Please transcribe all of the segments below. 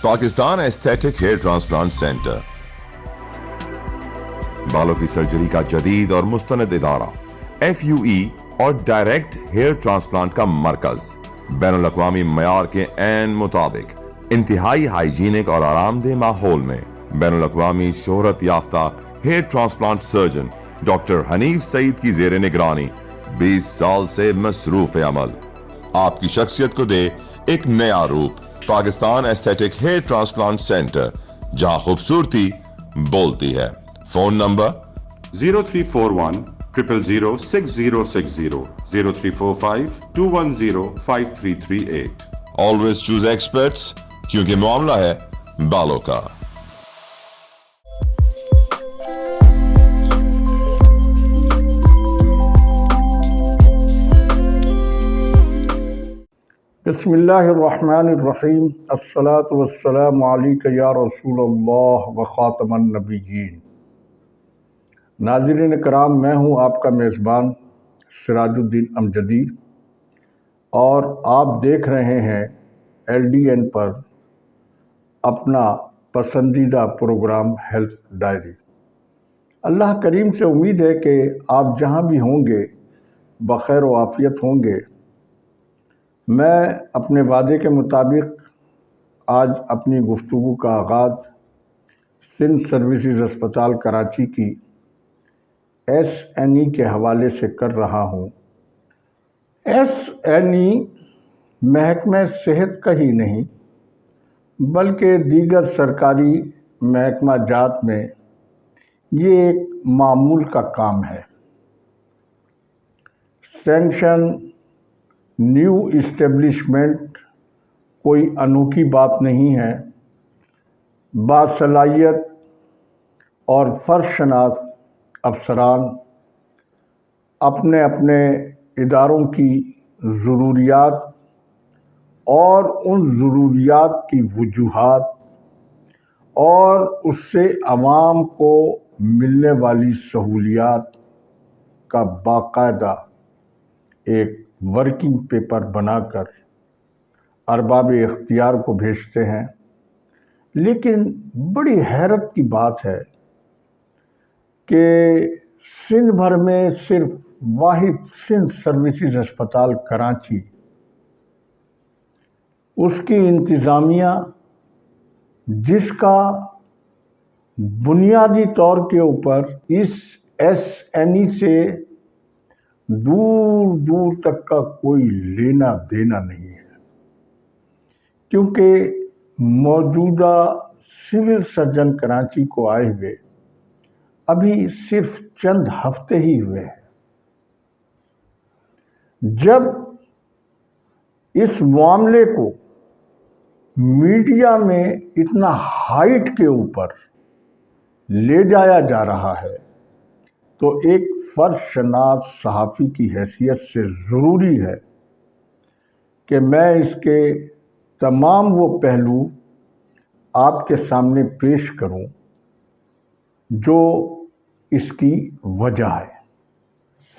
Pakistan aesthetic hair transplant centre, بالوں کی surgery کا جدید اور مستند ادارہ، FUE اور ڈائریکٹ ہیئر ٹرانسپلانٹ کا مرکز، بین الاقوامی معیار کے عین مطابق انتہائی ہائیجینک اور آرام دہ ماحول میں بین الاقوامی شہرت یافتہ hair transplant surgeon doctor Hanif Saeed کی زیر نگرانی 20 سال سے مصروف عمل آپ کی شخصیت کو دے ایک نیا روپ۔ Pakistan aesthetic hair transplant centre, جہاں خوبصورتی بولتی ہے۔ Phone number 0341 000 6060 0345 210 5338۔ Always choose experts, کیونکہ معاملہ ہے بالوں کا۔ بسم اللہ الرحمن الرحیم، الصلاۃ والسلام علیک یا رسول اللہ وخاتم النبیین۔ ناظرین کرام، میں ہوں آپ کا میزبان سراج الدین امجدی، اور آپ دیکھ رہے ہیں LDN پر اپنا پسندیدہ پروگرام ہیلتھ ڈائری۔ اللہ کریم سے امید ہے کہ آپ جہاں بھی ہوں گے بخیر و عافیت ہوں گے۔ میں اپنے وعدے کے مطابق آج اپنی گفتگو کا آغاز سندھ سروسز اسپتال کراچی کی SNE کے حوالے سے کر رہا ہوں۔ SNE محکمہ صحت کا ہی نہیں بلکہ دیگر سرکاری محکمہ جات میں یہ ایک معمول کا کام ہے۔ سینکشن نیو اسٹیبلشمنٹ کوئی انوکھی بات نہیں ہے۔ باصلاحیت اور فرض شناس افسران اپنے اپنے اداروں کی ضروریات اور ان ضروریات کی وجوہات اور اس سے عوام کو ملنے والی سہولیات کا باقاعدہ ایک ورکنگ پیپر بنا کر ارباب اختیار کو بھیجتے ہیں۔ لیکن بڑی حیرت کی بات ہے کہ سندھ بھر میں صرف واحد سندھ سروسز اسپتال کراچی، اس کی انتظامیہ جس کا بنیادی طور کے اوپر اس SNE سے دور دور تک کا کوئی لینا دینا نہیں ہے، کیونکہ موجودہ سول سرجن کراچی کو آئے ہوئے ابھی صرف چند ہفتے ہی ہوئے ہیں۔ جب اس معاملے کو میڈیا میں اتنا ہائٹ کے اوپر لے جایا جا رہا ہے تو ایک فرض شناس صحافی کی حیثیت سے ضروری ہے کہ میں اس کے تمام وہ پہلو آپ کے سامنے پیش کروں جو اس کی وجہ ہے۔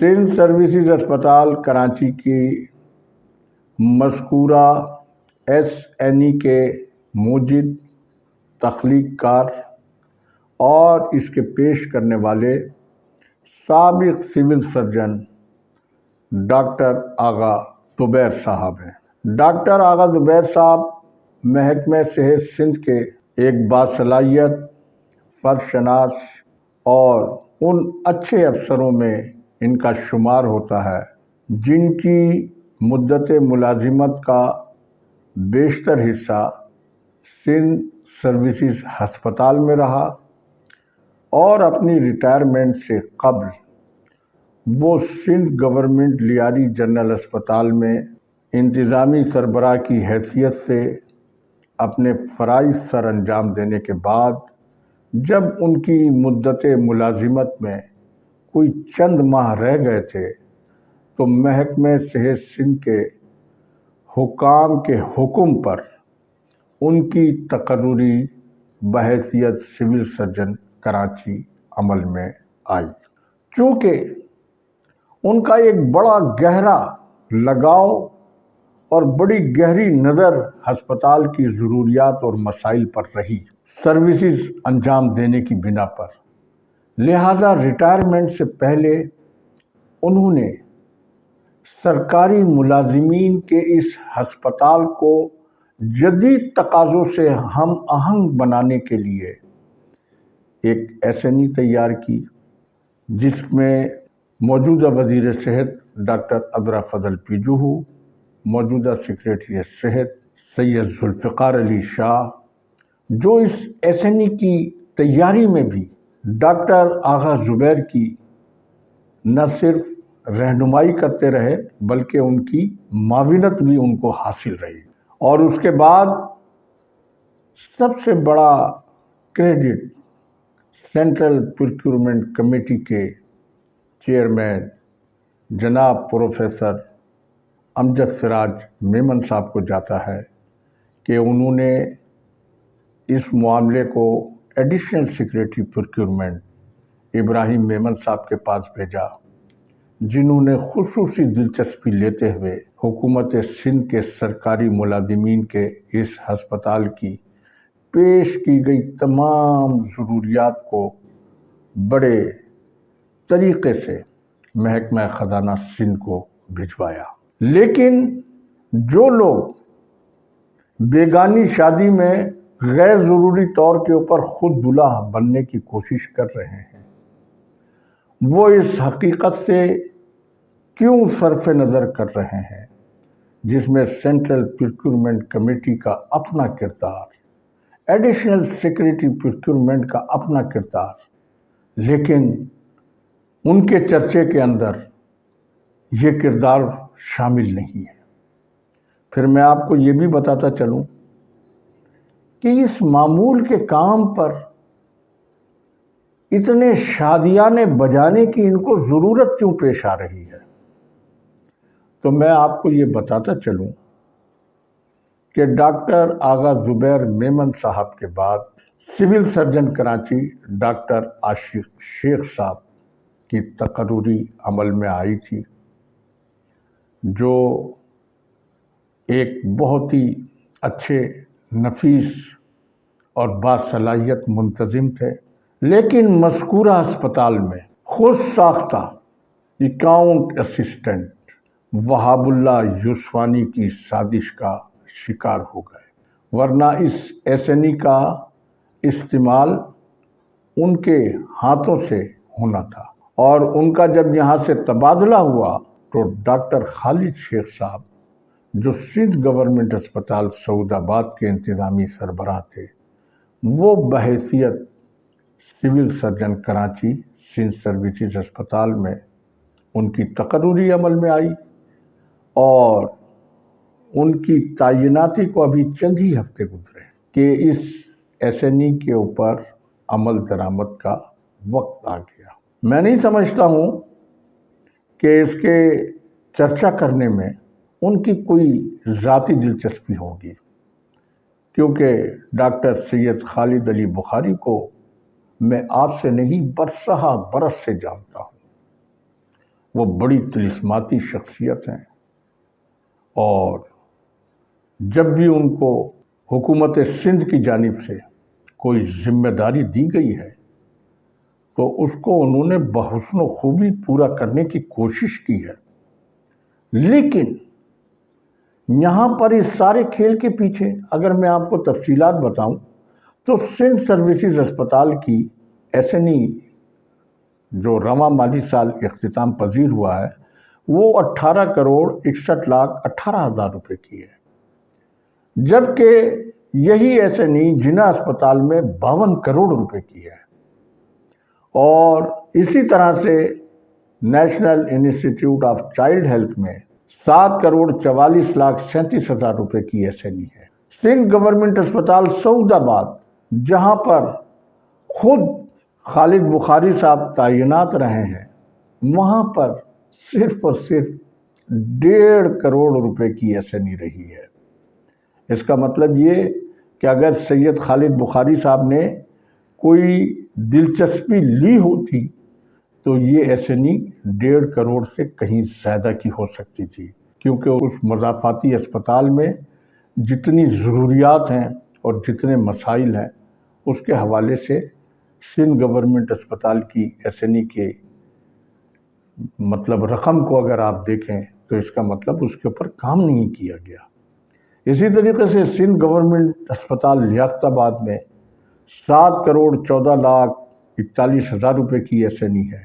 سندھ سروسز اسپتال کراچی کی مذکورہ SNE کے موجد تخلیق کار اور اس کے پیش کرنے والے سابق سول سرجن ڈاکٹر آغا زبیر صاحب ہیں۔ ڈاکٹر آغا زبیر صاحب محکمہ صحت سندھ کے ایک باصلاحیت، فرض شناس اور ان اچھے افسروں میں ان کا شمار ہوتا ہے جن کی مدت ملازمت کا بیشتر حصہ سندھ سروسز ہسپتال میں رہا، اور اپنی ریٹائرمنٹ سے قبل وہ سندھ گورنمنٹ لیاری جنرل اسپتال میں انتظامی سربراہ کی حیثیت سے اپنے فرائض سر انجام دینے کے بعد جب ان کی مدت ملازمت میں کوئی چند ماہ رہ گئے تھے تو محکمہ صحت سندھ کے حکام کے حکم پر ان کی تقرری بحیثیت سول سرجن کراچی عمل میں آئی۔ چونکہ ان کا ایک بڑا گہرا لگاؤ اور بڑی گہری نظر ہسپتال کی ضروریات اور مسائل پر رہی، سروسز انجام دینے کی بنا پر۔ لہذا ریٹائرمنٹ سے پہلے انہوں نے سرکاری ملازمین کے اس ہسپتال کو جدید تقاضوں سے ہم آہنگ بنانے کے لیے ایک SNE تیار کی، جس میں موجودہ وزیر صحت ڈاکٹر عذرا فضل پیجو، موجودہ سیکریٹری صحت سید ذوالفقار علی شاہ، جو اس SNE کی تیاری میں بھی ڈاکٹر آغا زبیر کی نہ صرف رہنمائی کرتے رہے بلکہ ان کی معاونت بھی ان کو حاصل رہی۔ اور اس کے بعد سب سے بڑا کریڈٹ سینٹرل پروکیورمنٹ کمیٹی کے چیئرمین جناب پروفیسر امجد سراج میمن صاحب کو جاتا ہے کہ انہوں نے اس معاملے کو ایڈیشنل سیکریٹری پروکیورمنٹ ابراہیم میمن صاحب کے پاس بھیجا، جنہوں نے خصوصی دلچسپی لیتے ہوئے حکومت سندھ کے سرکاری ملازمین کے اس ہسپتال کی پیش کی گئی تمام ضروریات کو بڑے طریقے سے محکمہ خزانہ سندھ کو بھجوایا۔ لیکن جو لوگ بیگانی شادی میں غیر ضروری طور کے اوپر خود دلہا بننے کی کوشش کر رہے ہیں، وہ اس حقیقت سے کیوں صرف نظر کر رہے ہیں جس میں سینٹرل پروکیورمنٹ کمیٹی کا اپنا کردار، ایڈیشنل سیکریٹری پروکیورمنٹ کا اپنا کردار، لیکن ان کے چرچے کے اندر یہ کردار شامل نہیں ہے۔ پھر میں آپ کو یہ بھی بتاتا چلوں کہ اس معمول کے کام پر اتنے شادیانے بجانے کی ان کو ضرورت کیوں پیش آ رہی ہے، تو میں آپ کو یہ بتاتا چلوں کہ ڈاکٹر آغا زبیر میمن صاحب کے بعد سول سرجن کراچی ڈاکٹر عاشق شیخ صاحب کی تقرری عمل میں آئی تھی، جو ایک بہت ہی اچھے، نفیس اور باصلاحیت منتظم تھے، لیکن مذکورہ ہسپتال میں خود ساختہ اکاؤنٹ اسسٹنٹ وہاب اللہ یوسفانی کی سازش کا شکار ہو گئے، ورنہ اس SNE کا استعمال ان کے ہاتھوں سے ہونا تھا۔ اور ان کا جب یہاں سے تبادلہ ہوا تو ڈاکٹر خالد شیخ صاحب، جو سندھ گورنمنٹ اسپتال سعود آباد کے انتظامی سربراہ تھے، وہ بحیثیت civil surgeon Karachi Sindh services اسپتال میں ان کی تقرری عمل میں آئی، اور ان کی تعیناتی کو ابھی چند ہی ہفتے گزرے کہ اس SNE کے اوپر عمل درآمد کا وقت آ گیا۔ میں نہیں سمجھتا ہوں کہ اس کے چرچا کرنے میں ان کی کوئی ذاتی دلچسپی ہوگی، کیونکہ ڈاکٹر سید خالد علی بخاری کو میں آپ سے نہیں برسہ برس سے جانتا ہوں۔ وہ بڑی طلسماتی شخصیت ہیں، اور جب بھی ان کو حکومت سندھ کی جانب سے کوئی ذمہ داری دی گئی ہے تو اس کو انہوں نے بحسن و خوبی پورا کرنے کی کوشش کی ہے۔ لیکن یہاں پر اس سارے کھیل کے پیچھے اگر میں آپ کو تفصیلات بتاؤں تو سندھ سروسز اسپتال کی SNE جو رواں مالی سال اختتام پذیر ہوا ہے، وہ 18,61,18,000 روپے کی ہے، جبکہ یہی SNE جناح اسپتال میں 52 کروڑ روپے کی ہے، اور اسی طرح سے national institute of child health میں 7,44,37,000 روپے کی SNE ہے۔ سندھ گورنمنٹ اسپتال سعود آباد، جہاں پر خود خالد بخاری صاحب تعینات رہے ہیں، وہاں پر صرف اور صرف 1.5 کروڑ روپے کی SNE رہی ہے۔ اس کا مطلب یہ کہ اگر سید خالد بخاری صاحب نے کوئی دلچسپی لی ہوتی تو یہ SNE 1.5 کروڑ سے کہیں زیادہ کی ہو سکتی تھی، کیونکہ اس مضافاتی اسپتال میں جتنی ضروریات ہیں اور جتنے مسائل ہیں اس کے حوالے سے سندھ گورنمنٹ اسپتال کی ایس این ای کے مطلب رقم کو اگر آپ دیکھیں تو اس کا مطلب اس کے اوپر کام نہیں کیا گیا۔ اسی طریقے سے سندھ گورنمنٹ اسپتال لیاقت آباد میں 7,14,41,000 روپے کی ایس این ای ہے۔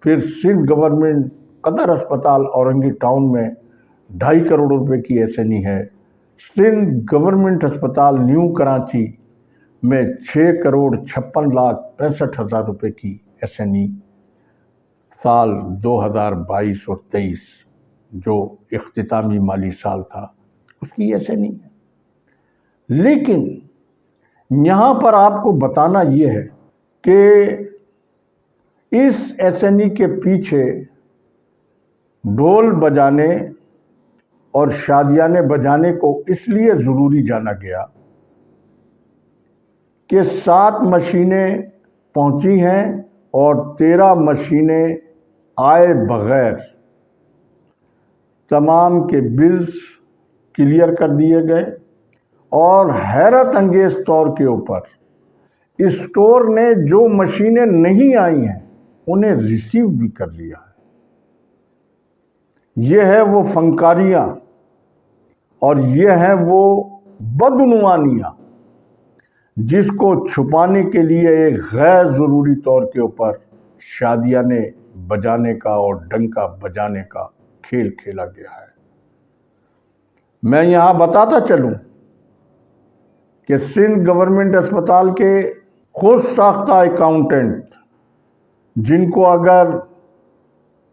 پھر سندھ گورنمنٹ قدر اسپتال اورنگی ٹاؤن میں 2.5 کروڑ روپے کی ایس این ای ہے۔ سندھ گورنمنٹ اسپتال نیو کراچی میں 6,56,65,000 روپے کی ایس این ای سال 2022 اور 23 جو اختتامی مالی سال تھا اس کی ایسے نہیں ہے۔ لیکن یہاں پر آپ کو بتانا یہ ہے کہ اس ایس این ای کے پیچھے ڈھول بجانے اور شادیانے بجانے کو اس لیے ضروری جانا گیا کہ 7 مشینیں پہنچی ہیں اور 13 مشینیں آئے بغیر تمام کے بلز کلیئر کر دیے گئے، اور حیرت انگیز طور کے اوپر اسٹور نے جو مشینیں نہیں آئی ہیں انہیں ریسیو بھی کر لیا ہے۔ یہ ہے وہ فنکاریاں اور یہ ہے وہ بدعنوانیاں جس کو چھپانے کے لیے ایک غیر ضروری طور کے اوپر شادیانے بجانے کا اور ڈنکا بجانے کا کھیل کھیلا گیا ہے۔ میں یہاں بتاتا چلوں کہ سندھ گورنمنٹ اسپتال کے خود ساختہ اکاؤنٹنٹ، جن کو اگر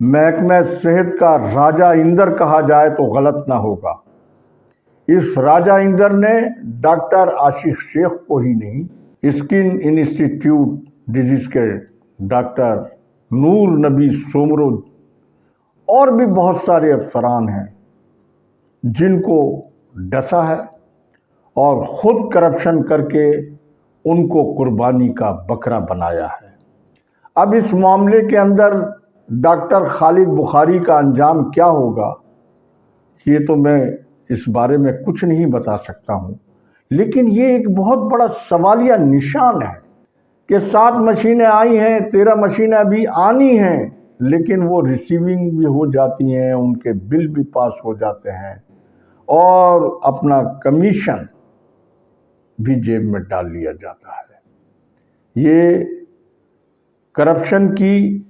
محکمہ صحت کا راجہ اندر کہا جائے تو غلط نہ ہوگا، اس راجہ اندر نے ڈاکٹر عاشق شیخ کو ہی نہیں، اسکن انسٹیٹیوٹ ڈیزیز کے ڈاکٹر نور نبی سومرو اور بھی بہت سارے افسران ہیں جن کو ڈسا ہے اور خود کرپشن کر کے ان کو قربانی کا بکرا بنایا ہے۔ اب اس معاملے کے اندر ڈاکٹر خالد بخاری کا انجام کیا ہوگا یہ تو میں اس بارے میں کچھ نہیں بتا سکتا ہوں، لیکن یہ ایک بہت بڑا سوالیہ نشان ہے کہ 7 مشینیں آئی ہیں، 13 مشینیں ابھی آنی ہیں، لیکن وہ ریسیونگ بھی ہو جاتی ہیں، ان کے بل بھی پاس ہو جاتے ہیں اور اپنا کمیشن بھی جیب میں ڈال لیا جاتا ہے۔ یہ کرپشن کی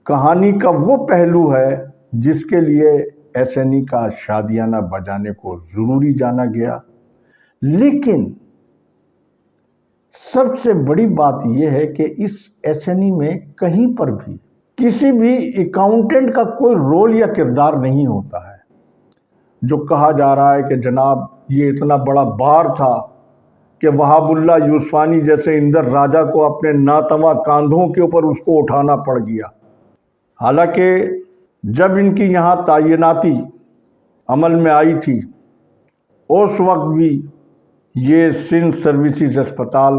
کہانی کا وہ پہلو ہے جس کے لیے ایس این ای کا شادیانہ بجانے کو ضروری جانا گیا۔ لیکن سب سے بڑی بات یہ ہے کہ اس ایس این ای میں کہیں پر بھی کسی بھی اکاؤنٹنٹ کا کوئی رول یا کردار نہیں ہوتا ہے۔ جو کہا جا رہا ہے کہ جناب یہ اتنا بڑا بار تھا کہ وہاب اللہ یوسفانی جیسے اندر راجہ کو اپنے ناتواں کاندھوں کے اوپر اس کو اٹھانا پڑ گیا، حالانکہ جب ان کی یہاں تعیناتی عمل میں آئی تھی اس وقت بھی یہ سندھ سروسز اسپتال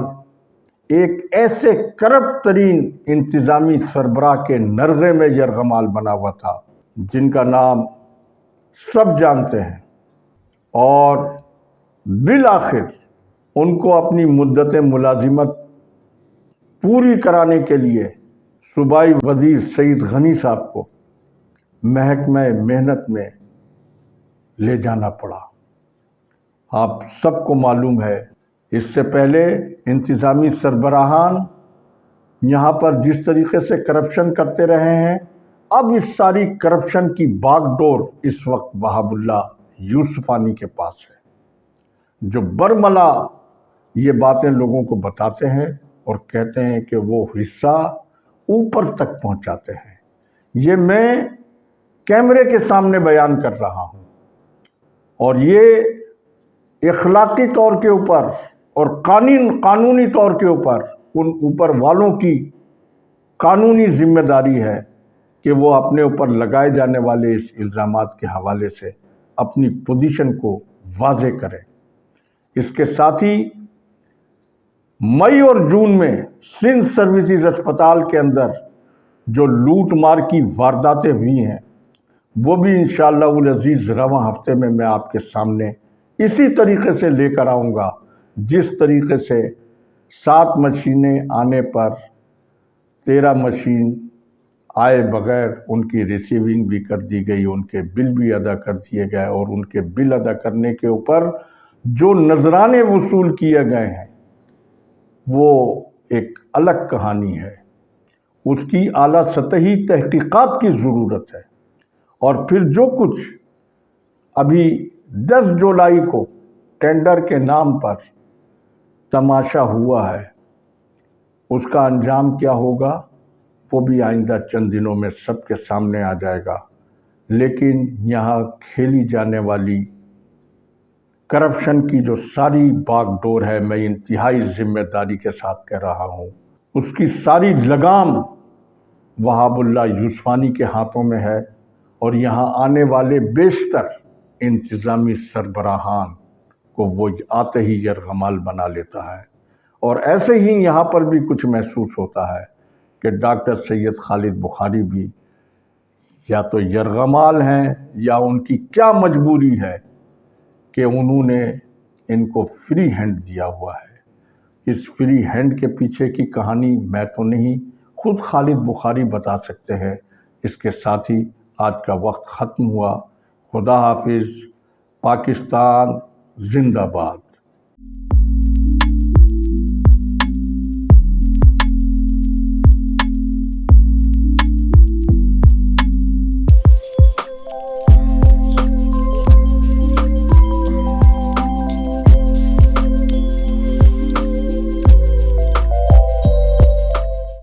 ایک ایسے کرپٹ ترین انتظامی سربراہ کے نرغے میں یرغمال بنا ہوا تھا جن کا نام سب جانتے ہیں، اور بالآخر ان کو اپنی مدت ملازمت پوری کرانے کے لیے صوبائی وزیر سعید غنی صاحب کو محکمہ محنت میں لے جانا پڑا۔ آپ سب کو معلوم ہے اس سے پہلے انتظامی سربراہان یہاں پر جس طریقے سے کرپشن کرتے رہے ہیں، اب اس ساری کرپشن کی باغ ڈور اس وقت وہاب اللہ یوسفانی کے پاس ہے، جو برملا یہ باتیں لوگوں کو بتاتے ہیں اور کہتے ہیں کہ وہ حصہ اوپر تک پہنچاتے ہیں۔ یہ میں کیمرے کے سامنے بیان کر رہا ہوں، اور یہ اخلاقی طور کے اوپر اور قانونی طور کے اوپر ان اوپر والوں کی قانونی ذمہ داری ہے کہ وہ اپنے اوپر لگائے جانے والے اس الزامات کے حوالے سے اپنی پوزیشن کو واضح کریں۔ اس کے ساتھ ہی مئی اور جون میں سندھ سروسز اسپتال کے اندر جو لوٹ مار کی وارداتیں ہوئی ہیں وہ بھی انشاءاللہ العزیز رواں ہفتے میں آپ کے سامنے اسی طریقے سے لے کر آؤں گا جس طریقے سے 7 مشینیں آنے پر 13 مشین آئے بغیر ان کی ریسیونگ بھی کر دی گئی، ان کے بل بھی ادا کر دیے گئے، اور ان کے بل ادا کرنے کے اوپر جو نذرانے وصول کیے گئے ہیں وہ ایک الگ کہانی ہے، اس کی اعلیٰ سطحی تحقیقات کی ضرورت ہے۔ اور پھر جو کچھ ابھی 10 جولائی کو ٹینڈر کے نام پر تماشا ہوا ہے، اس کا انجام کیا ہوگا وہ بھی آئندہ چند دنوں میں سب کے سامنے آ جائے گا۔ لیکن یہاں کھیلی جانے والی کرپشن کی جو ساری باغ ڈور ہے، میں انتہائی ذمہ داری کے ساتھ کہہ رہا ہوں، اس کی ساری لگام وہاب اللہ یوسفانی کے ہاتھوں میں ہے، اور یہاں آنے والے بیشتر انتظامی سربراہان کو وہ آتے ہی یرغمال بنا لیتا ہے۔ اور ایسے ہی یہاں پر بھی کچھ محسوس ہوتا ہے کہ ڈاکٹر سید خالد بخاری بھی یا تو یرغمال ہیں یا ان کی کیا مجبوری ہے کہ انہوں نے ان کو فری ہینڈ دیا ہوا ہے۔ اس فری ہینڈ کے پیچھے کی کہانی میں تو نہیں، خود خالد بخاری بتا سکتے ہیں۔ اس کے ساتھ ہی آج کا وقت ختم ہوا۔ خدا حافظ۔ پاکستان زندہ باد۔